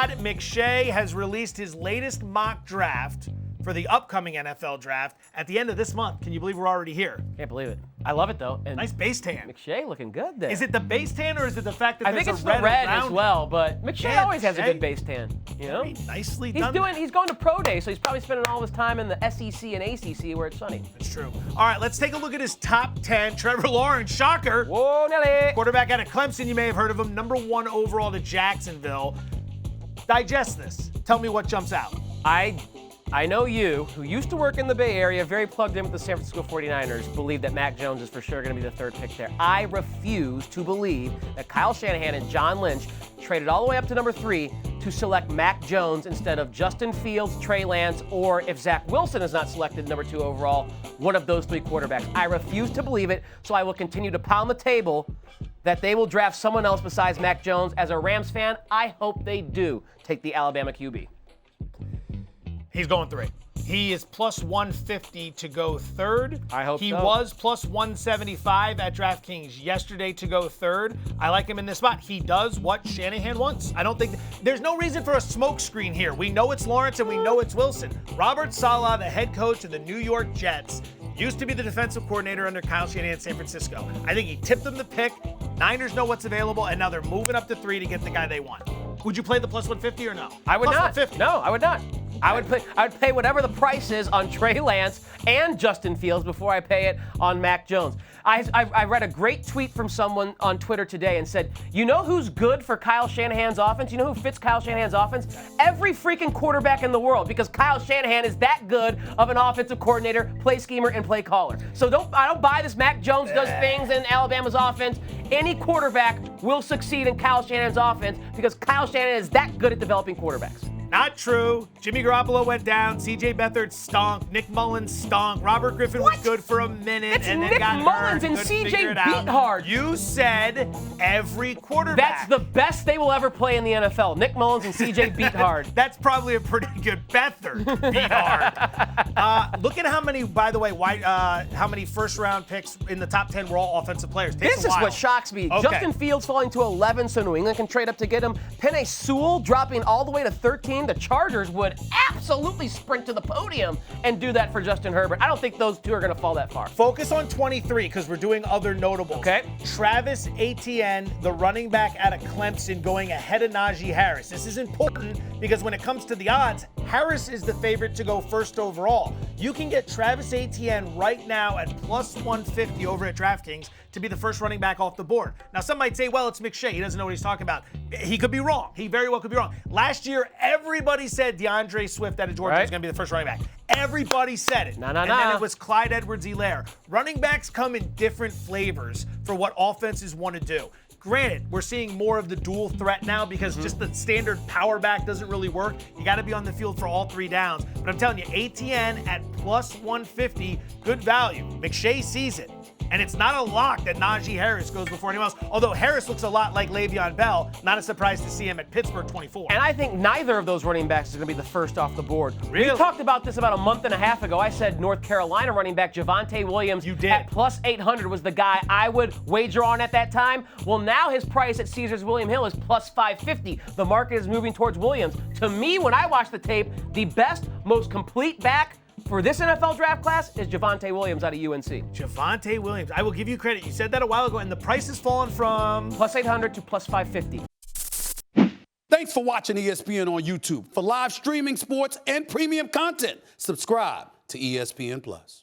Todd McShay has released his latest mock draft for the upcoming NFL draft at the end of this month. Can you believe we're already here? Can't believe it. I love it, though. And nice base tan. McShay looking good there. Is it the base tan or is it the fact that I there's think it's a red the red around as well, but McShay always has a good base tan. You know? Very nicely He's done. He's going to pro day, so he's probably spending all his time in the SEC and ACC where it's sunny. That's true. All right, let's take a look at his top 10. Trevor Lawrence, shocker. Whoa, Nelly. Quarterback out of Clemson, you may have heard of him. Number 1 overall to Jacksonville. Digest this. Tell me what jumps out. I know you, who used to work in the Bay Area, very plugged in with the San Francisco 49ers, believe that Mac Jones is for sure going to be the third pick there. I refuse to believe that Kyle Shanahan and John Lynch traded all the way up to number 3 to select Mac Jones instead of Justin Fields, Trey Lance, or if Zach Wilson is not selected number 2 overall, one of those 3 quarterbacks. I refuse to believe it, so I will continue to pound the table that they will draft someone else besides Mac Jones. As a Rams fan, I hope they do take the Alabama QB. He's going 3. He is plus 150 to go third. I hope he so. was plus 175 at DraftKings yesterday to go third. I like him in this spot. He does what Shanahan wants. I don't think there's no reason for a smokescreen here. We know it's Lawrence and we know it's Wilson. Robert Saleh, the head coach of the New York Jets, used to be the defensive coordinator under Kyle Shanahan in San Francisco. I think he tipped them the pick. Niners know what's available, and now they're moving up to 3 to get the guy they want. Would you play the plus 150 or no? I would plus not. 150. No, I would not. I would pay whatever the price is on Trey Lance and Justin Fields before I pay it on Mac Jones. I read a great tweet from someone on Twitter today and said, you know who's good for Kyle Shanahan's offense? You know who fits Kyle Shanahan's offense? Every freaking quarterback in the world, because Kyle Shanahan is that good of an offensive coordinator, play schemer, and play caller. So I don't buy this Mac Jones does things in Alabama's offense. Any quarterback will succeed in Kyle Shanahan's offense because Kyle Shanahan is that good at developing quarterbacks. Not true. Jimmy Garoppolo went down. C.J. Beathard stunk. Nick Mullins stunk. Robert Griffin was good for a minute It's and then Nick got Mullins hurt. and C.J. Beathard. You said every quarterback. That's the best they will ever play in the NFL. Nick Mullins and C.J. Beathard. That's probably a pretty good Beathard. Beathard. Look at how many, by the way, how many first-round picks in the top 10 were all offensive players. This is what shocks me. Okay. Justin Fields falling to 11, so New England can trade up to get him. Penei Sewell dropping all the way to 13. The Chargers would absolutely sprint to the podium and do that for Justin Herbert. I don't think those two are going to fall that far. Focus on 23 because we're doing other notables. Okay. Travis Etienne, the running back out of Clemson, going ahead of Najee Harris. This is important because when it comes to the odds, Harris is the favorite to go first overall. You can get Travis Etienne right now at plus 150 over at DraftKings to be the first running back off the board. Now, some might say, well, it's McShay. He doesn't know what he's talking about. He could be wrong. He very well could be wrong. Last year, everybody said DeAndre Swift out of Georgia was going to be the first running back. Everybody said it. And then it was Clyde Edwards-Helaire. Running backs come in different flavors for what offenses want to do. Granted, we're seeing more of the dual threat now because just the standard power back doesn't really work. You got to be on the field for all 3 downs. But I'm telling you, Etienne at plus 150, good value. McShay sees it. And it's not a lock that Najee Harris goes before anyone else, although Harris looks a lot like Le'Veon Bell. Not a surprise to see him at Pittsburgh 24. And I think neither of those running backs is going to be the first off the board. Really? We talked about this about a month and a half ago. I said North Carolina running back Javonte Williams at plus 800 was the guy I would wager on at that time. Well, now his price at Caesars William Hill is plus 550. The market is moving towards Williams. To me, when I watch the tape, the best, most complete back for this NFL draft class is Javonte Williams out of UNC. Javonte Williams. I will give you credit. You said that a while ago, and the price has fallen from plus 800 to plus 550. Thanks for watching ESPN on YouTube. For live streaming sports and premium content, subscribe to ESPN+.